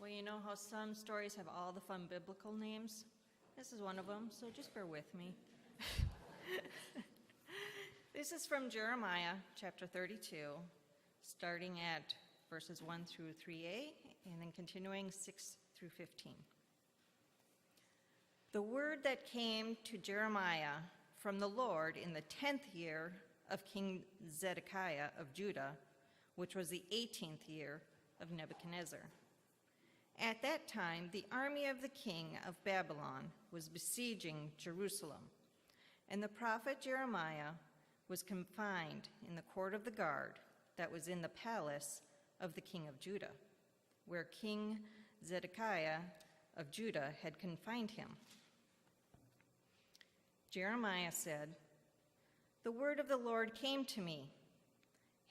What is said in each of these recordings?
Well, you know how some stories have all the fun biblical names? This is one of them, so just bear with me. This is from Jeremiah chapter 32, starting at verses 1 through 3a, and then continuing 6 through 15. The word that came to Jeremiah from the Lord in the 10th year of King Zedekiah of Judah, which was the 18th year of Nebuchadnezzar. At that time, the army of the king of Babylon was besieging Jerusalem, and the prophet Jeremiah was confined in the court of the guard that was in the palace of the king of Judah, where King Zedekiah of Judah had confined him. Jeremiah said, "The word of the Lord came to me.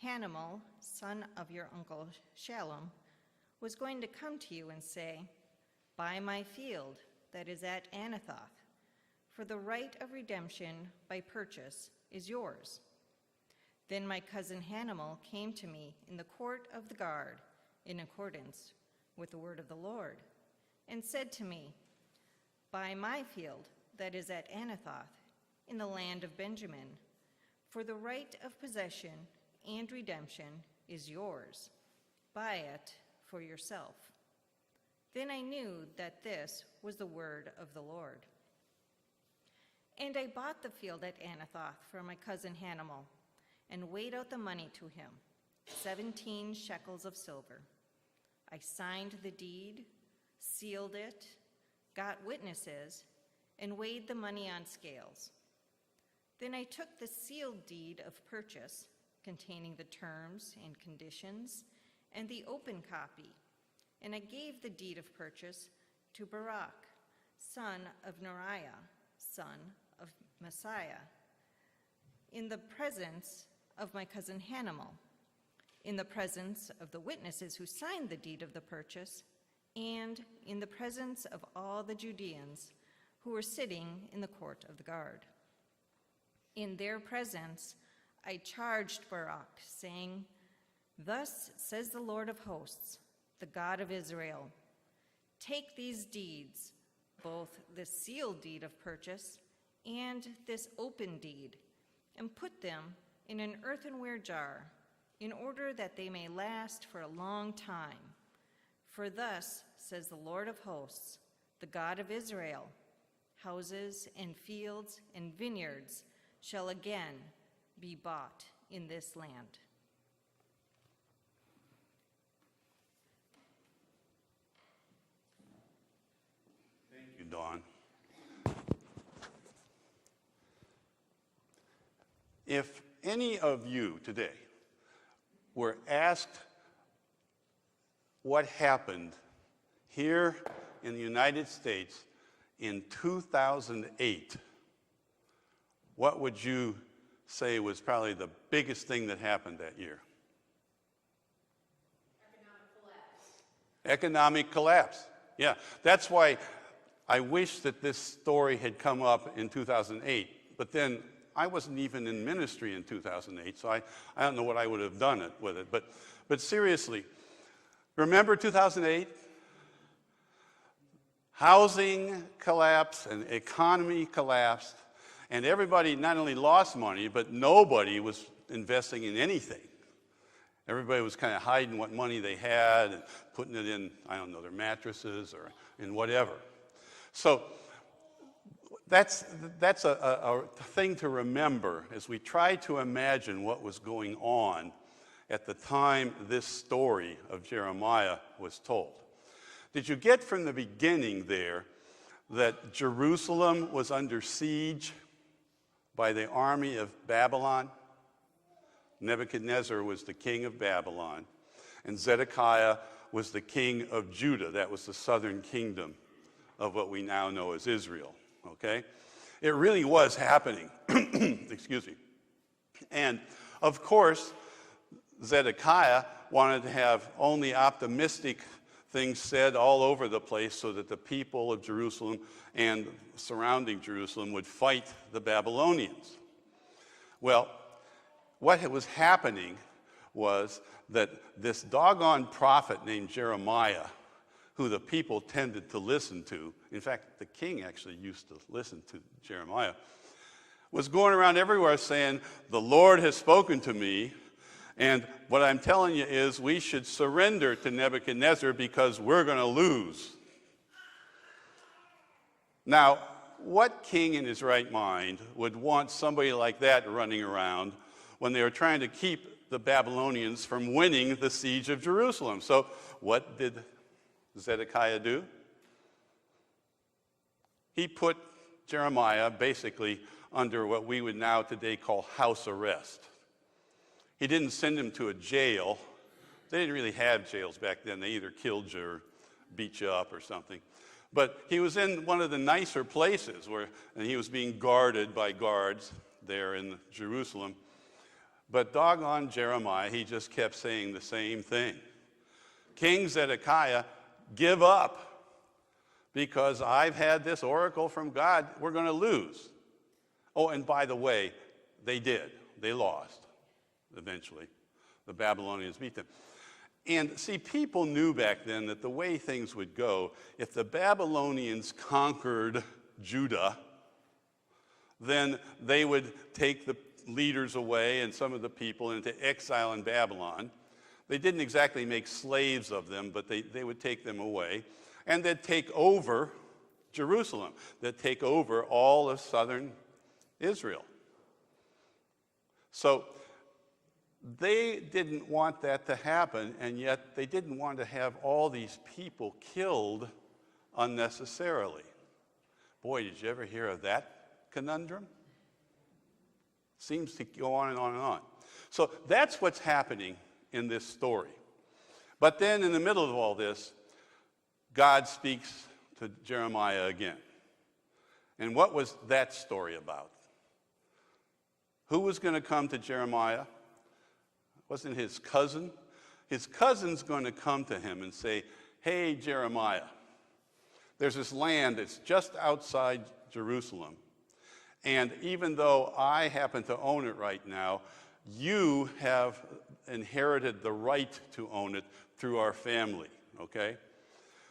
Hanamel, son of your uncle Shallum, was going to come to you and say, 'Buy my field that is at Anathoth, for the right of redemption by purchase is yours.' Then my cousin Hanamel came to me in the court of the guard in accordance with the word of the Lord, and said to me, 'Buy my field that is at Anathoth in the land of Benjamin, for the right of possession and redemption is yours. Buy it for yourself.' Then I knew that this was the word of the Lord. And I bought the field at Anathoth from my cousin Hanamel, and weighed out the money to him, 17 shekels of silver. I signed the deed, sealed it, got witnesses, and weighed the money on scales. Then I took the sealed deed of purchase, containing the terms and conditions, and the open copy, and I gave the deed of purchase to Baruch, son of Neriah, son of Messiah, in the presence of my cousin Hanamel, in the presence of the witnesses who signed the deed of the purchase, and in the presence of all the Judeans who were sitting in the court of the guard. In their presence I charged Baruch, saying, 'Thus says the Lord of hosts, the God of Israel, take these deeds, both the sealed deed of purchase and this open deed, and put them in an earthenware jar, in order that they may last for a long time. For thus says the Lord of hosts, the God of Israel, houses and fields and vineyards shall again be bought in this land.'" Thank you, Dawn. If any of you today were asked what happened here in the United States in 2008, what would you say was probably the biggest thing that happened that year? Economic collapse. Yeah, that's why I wish that this story had come up in 2008, but then I wasn't even in ministry in 2008, so I don't know what I would have done with it. But seriously, remember 2008? Housing collapsed and economy collapsed, and everybody not only lost money, but nobody was investing in anything. Everybody was kind of hiding what money they had and putting it in, I don't know, their mattresses or in whatever. So that's a thing to remember as we try to imagine what was going on at the time this story of Jeremiah was told. Did you get from the beginning there that Jerusalem was under siege by the army of Babylon? Nebuchadnezzar was the king of Babylon, and Zedekiah was the king of Judah. That was the southern kingdom of what we now know as Israel. Okay? It really was happening. Excuse me. And of course, Zedekiah wanted to have only optimistic things said all over the place so that the people of Jerusalem and surrounding Jerusalem would fight the Babylonians. Well, what was happening was that this doggone prophet named Jeremiah who the people tended to listen to, in fact, the king actually used to listen to Jeremiah, was going around everywhere saying, the Lord has spoken to me, and what I'm telling you is we should surrender to Nebuchadnezzar because we're going to lose. Now, what king in his right mind would want somebody like that running around when they were trying to keep the Babylonians from winning the siege of Jerusalem? So what did Zedekiah do? He put Jeremiah basically under what we would now today call house arrest. He didn't send him to a jail. They didn't really have jails back then. They either killed you or beat you up or something. But he was in one of the nicer places and he was being guarded by guards there in Jerusalem. But doggone Jeremiah, he just kept saying the same thing. King Zedekiah, give up, because I've had this oracle from God, we're going to lose. Oh, and by the way, they did. They lost eventually. The Babylonians beat them. And see, people knew back then that the way things would go, if the Babylonians conquered Judah, then they would take the leaders away and some of the people into exile in Babylon. They didn't exactly make slaves of them, but they would take them away. And they'd take over Jerusalem. They'd take over all of southern Israel. So they didn't want that to happen, and yet they didn't want to have all these people killed unnecessarily. Boy, did you ever hear of that conundrum? Seems to go on and on and on. So that's what's happening in this story. But then in the middle of all this, God speaks to Jeremiah again. And what was that story about? Who was going to come to Jeremiah? Wasn't his cousin? His cousin's going to come to him and say, hey, Jeremiah, there's this land that's just outside Jerusalem. And even though I happen to own it right now, you have inherited the right to own it through our family, okay?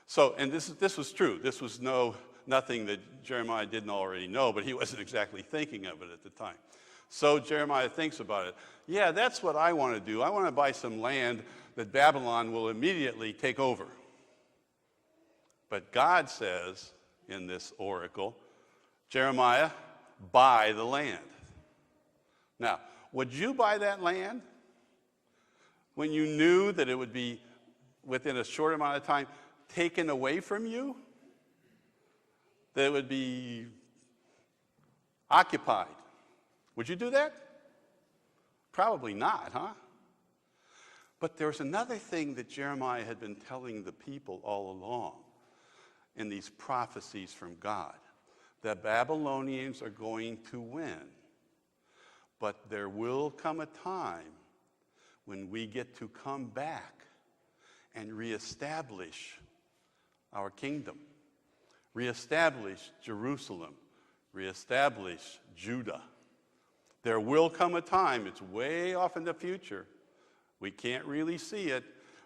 So, and this was true. This was nothing that Jeremiah didn't already know, but he wasn't exactly thinking of it at the time. So Jeremiah thinks about it. Yeah, that's what I want to do. I want to buy some land that Babylon will immediately take over. But God says in this oracle, Jeremiah, buy the land. Now, would you buy that land when you knew that it would be, within a short amount of time, taken away from you? That it would be occupied? Would you do that? Probably not, huh? But there was another thing that Jeremiah had been telling the people all along in these prophecies from God. The Babylonians are going to win. But there will come a time when we get to come back and reestablish our kingdom, reestablish Jerusalem, reestablish Judah. There will come a time, it's way off in the future. We can't really see it,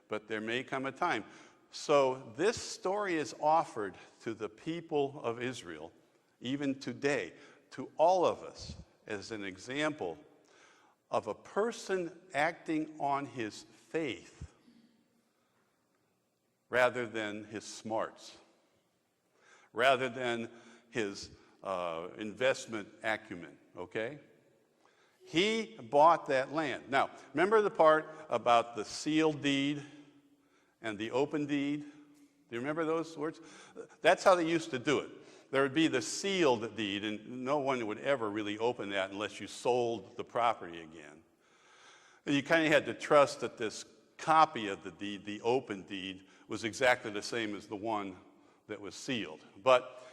but there may come a time. So this story is offered to the people of Israel, even today, to all of us, as an example of a person acting on his faith rather than his smarts, rather than his investment acumen, okay? He bought that land. Now, remember the part about the sealed deed and the open deed? Do you remember those words? That's how they used to do it. There would be the sealed deed, and no one would ever really open that unless you sold the property again. And you kind of had to trust that this copy of the deed, the open deed, was exactly the same as the one that was sealed. But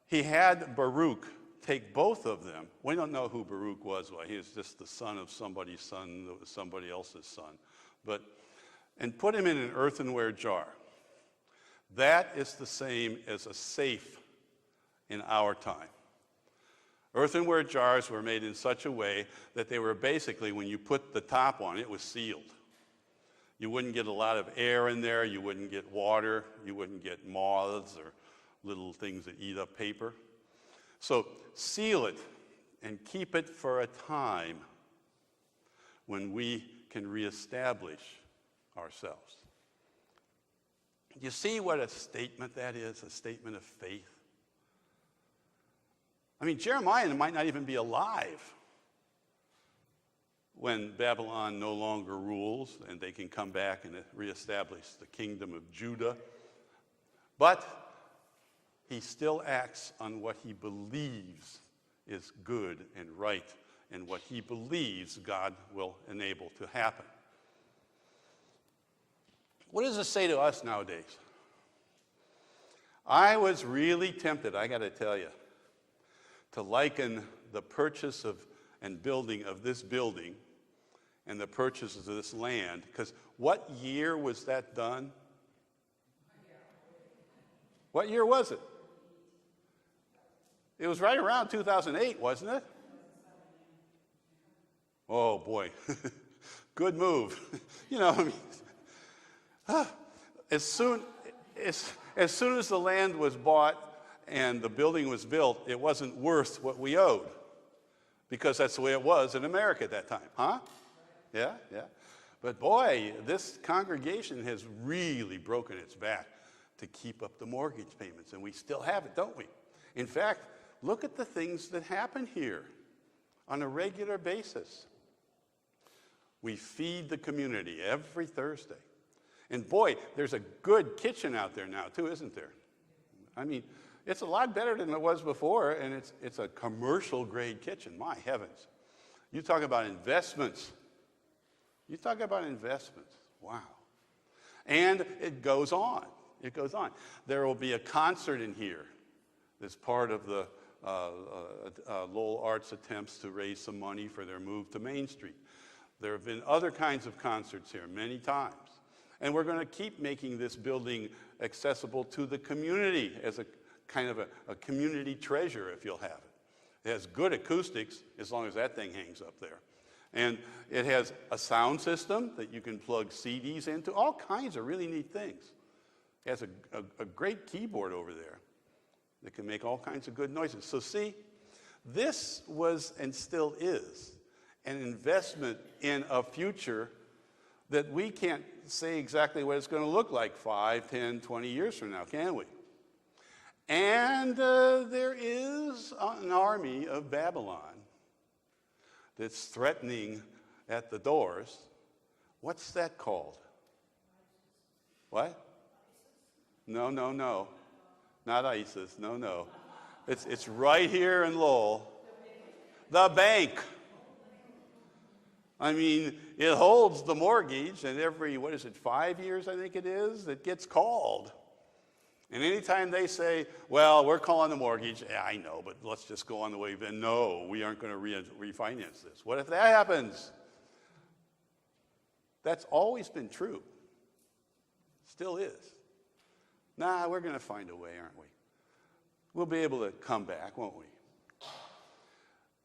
he had Baruch take both of them. We don't know who Baruch was. Well, he was just the son of somebody's son that was somebody else's son. And put him in an earthenware jar. That is the same as a safe in our time. Earthenware jars were made in such a way that they were basically, when you put the top on, it was sealed. You wouldn't get a lot of air in there. You wouldn't get water. You wouldn't get moths or little things that eat up paper. So seal it and keep it for a time when we can reestablish ourselves. You see what a statement that is, a statement of faith? I mean, Jeremiah might not even be alive when Babylon no longer rules and they can come back and reestablish the kingdom of Judah. But he still acts on what he believes is good and right and what he believes God will enable to happen. What does this say to us nowadays? I was really tempted, I got to tell you, to liken the purchase of and building of this building and the purchase of this land, because what year was that done? What year was it? It was right around 2008, wasn't it? Oh boy, good move. You know, I mean, as soon as the land was bought and the building was built, it wasn't worth what we owed, because that's the way it was in America at that time, huh? Yeah. But boy, this congregation has really broken its back to keep up the mortgage payments, and we still have it, don't we? In fact, look at the things that happen here on a regular basis. We feed the community every Thursday. And boy, there's a good kitchen out there now too, isn't there? I mean, it's a lot better than it was before, and it's a commercial grade kitchen. My heavens. You talk about investments. You talk about investments. Wow. And it goes on. It goes on. There will be a concert in here that's part of the Lowell Arts attempts to raise some money for their move to Main Street. There have been other kinds of concerts here many times. And we're going to keep making this building accessible to the community as a kind of a community treasure, if you'll have it. It has good acoustics, as long as that thing hangs up there. And it has a sound system that you can plug CDs into, all kinds of really neat things. It has a great keyboard over there that can make all kinds of good noises. So see, this was and still is an investment in a future that we can't say exactly what it's going to look like 5, 10, 20 years from now, can we? And there is an army of Babylon that's threatening at the doors. What's that called? What? No. Not ISIS. No. It's right here in Lowell. The bank. I mean, it holds the mortgage, and every, 5 years, I think it is, it gets called. And anytime they say, well, we're calling the mortgage, yeah, I know, but let's just go on the way. Then no, we aren't going to refinance this. What if that happens? That's always been true. Still is. Nah, we're going to find a way, aren't we? We'll be able to come back, won't we?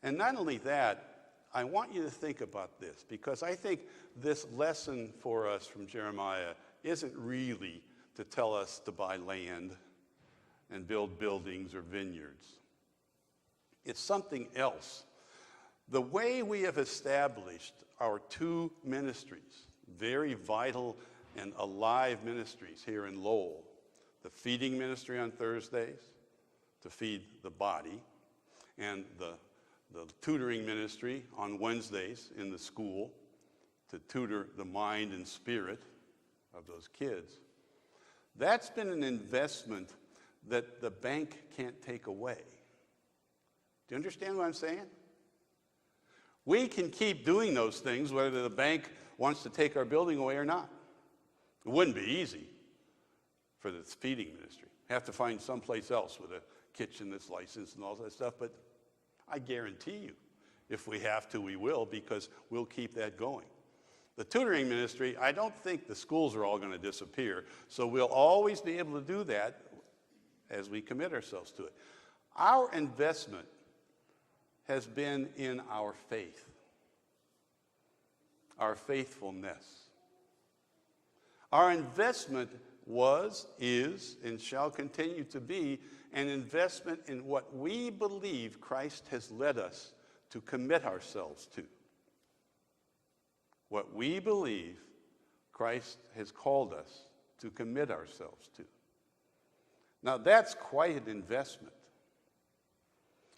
And not only that, I want you to think about this, because I think this lesson for us from Jeremiah isn't really to tell us to buy land and build buildings or vineyards. It's something else. The way we have established our two ministries, very vital and alive ministries here in Lowell, the feeding ministry on Thursdays to feed the body, and the tutoring ministry on Wednesdays in the school to tutor the mind and spirit of those kids. That's been an investment that the bank can't take away. Do you understand what I'm saying? We can keep doing those things whether the bank wants to take our building away or not. It wouldn't be easy for the feeding ministry. Have to find someplace else with a kitchen that's licensed and all that stuff, but I guarantee you, if we have to, we will, because we'll keep that going. The tutoring ministry, I don't think the schools are all going to disappear, so we'll always be able to do that as we commit ourselves to it. Our investment has been in our faith, our faithfulness. Our investment was, is, and shall continue to be an investment in what we believe Christ has led us to commit ourselves to. What we believe Christ has called us to commit ourselves to. Now that's quite an investment.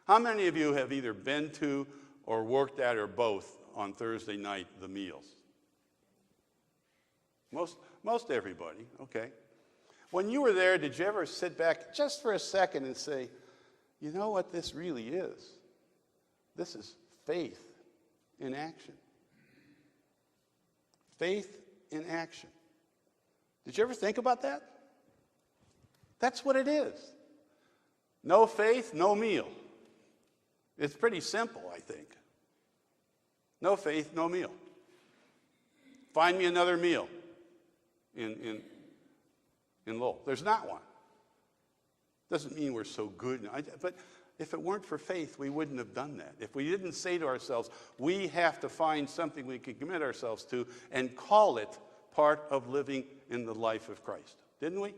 How many of you have either been to or worked at or both on Thursday night the meals? Most everybody, okay. When you were there, did you ever sit back just for a second and say, you know what this really is? This is faith in action. Faith in action. Did you ever think about that? That's what it is. No faith, no meal. It's pretty simple, I think. No faith, no meal. Find me another meal in Lowell. There's not one. Doesn't mean we're so good. But if it weren't for faith, we wouldn't have done that. If we didn't say to ourselves, we have to find something we can commit ourselves to and call it part of living in the life of Christ. Didn't we?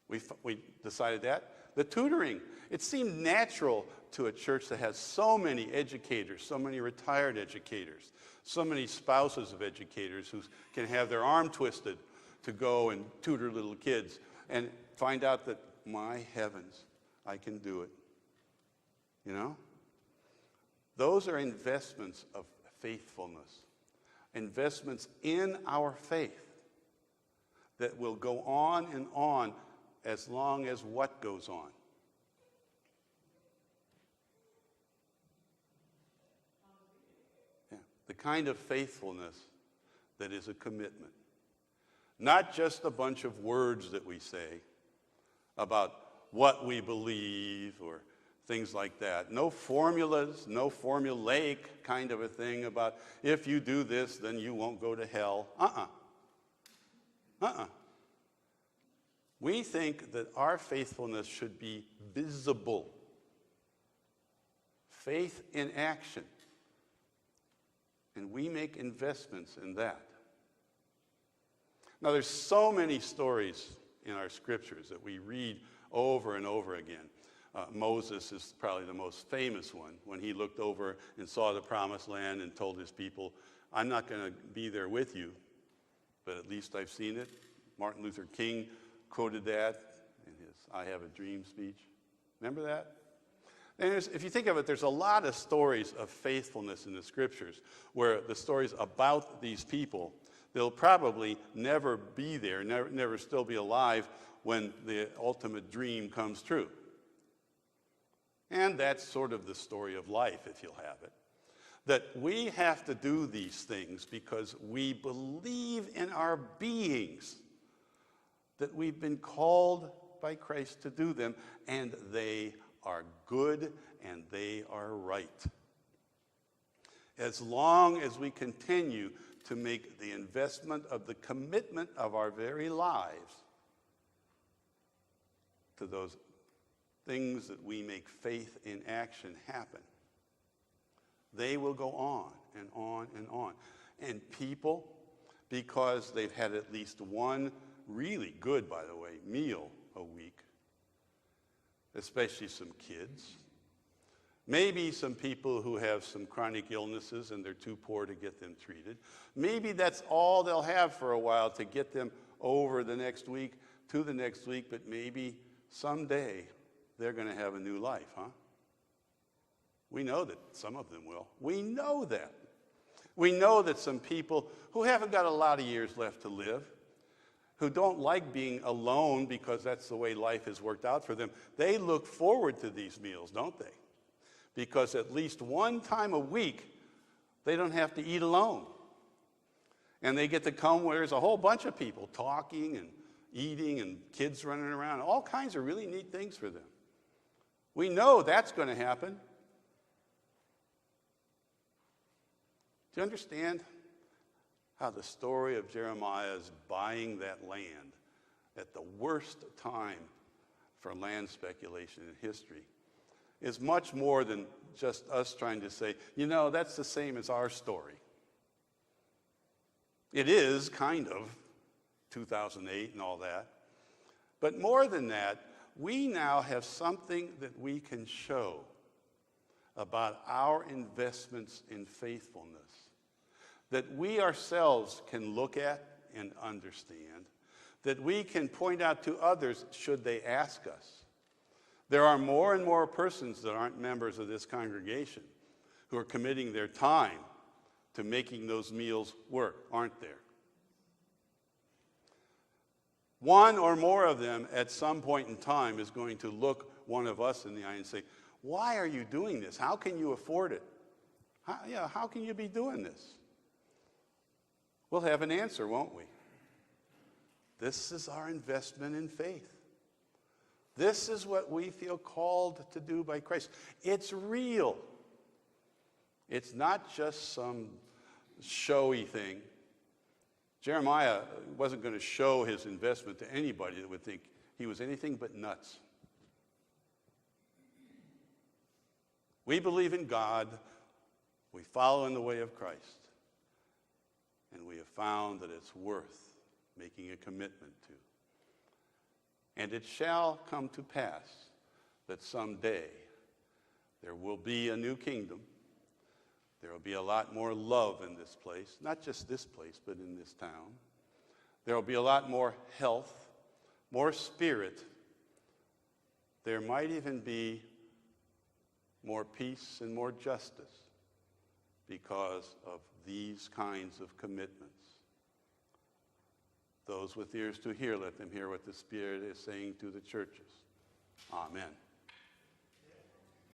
We decided that. The tutoring. It seemed natural to a church that has so many educators, so many retired educators, so many spouses of educators who can have their arm twisted to go and tutor little kids and find out that, my heavens, I can do it. You know? Those are investments of faithfulness, investments in our faith that will go on and on as long as what goes on? Yeah, the kind of faithfulness that is a commitment. Not just a bunch of words that we say about what we believe or things like that. No formulas, no formulaic kind of a thing about if you do this, then you won't go to hell. We think that our faithfulness should be visible. Faith in action. And we make investments in that. Now, there's so many stories in our scriptures that we read over and over again. Moses is probably the most famous one, when he looked over and saw the promised land and told his people, I'm not going to be there with you, but at least I've seen it. Martin Luther King quoted that in his I Have a Dream speech. Remember that? And if you think of it, there's a lot of stories of faithfulness in the scriptures where the stories about these people, they'll probably never be there, never still be alive when the ultimate dream comes true. And that's sort of the story of life, if you'll have it. That we have to do these things because we believe in our beings that we've been called by Christ to do them, and they are good and they are right. As long as we continue to make the investment of the commitment of our very lives to those things that we make faith in action happen, they will go on and on and on. And people, because they've had at least one really good, by the way, meal a week, especially some kids, maybe some people who have some chronic illnesses and they're too poor to get them treated. Maybe that's all they'll have for a while to get them over the next week to the next week, but maybe someday they're going to have a new life, huh? We know that some of them will. We know that. We know that some people who haven't got a lot of years left to live, who don't like being alone because that's the way life has worked out for them, they look forward to these meals, don't they? Because at least one time a week, they don't have to eat alone. And they get to come where there's a whole bunch of people talking and eating and kids running around, all kinds of really neat things for them. We know that's going to happen. Do you understand how the story of Jeremiah's buying that land at the worst time for land speculation in history is much more than just us trying to say, you know, that's the same as our story. It is, kind of, 2008 and all that. But more than that, we now have something that we can show about our investments in faithfulness, that we ourselves can look at and understand, that we can point out to others should they ask us. There are more and more persons that aren't members of this congregation who are committing their time to making those meals work, aren't there? One or more of them at some point in time is going to look one of us in the eye and say, why are you doing this? How can you afford it? How can you be doing this? We'll have an answer, won't we? This is our investment in faith. This is what we feel called to do by Christ. It's real. It's not just some showy thing. Jeremiah wasn't going to show his investment to anybody that would think he was anything but nuts. We believe in God. We follow in the way of Christ. And we have found that it's worth making a commitment to. And it shall come to pass that someday there will be a new kingdom. There will be a lot more love in this place, not just this place, but in this town. There will be a lot more health, more spirit. There might even be more peace and more justice because of these kinds of commitments. Those with ears to hear, let them hear what the Spirit is saying to the churches. Amen.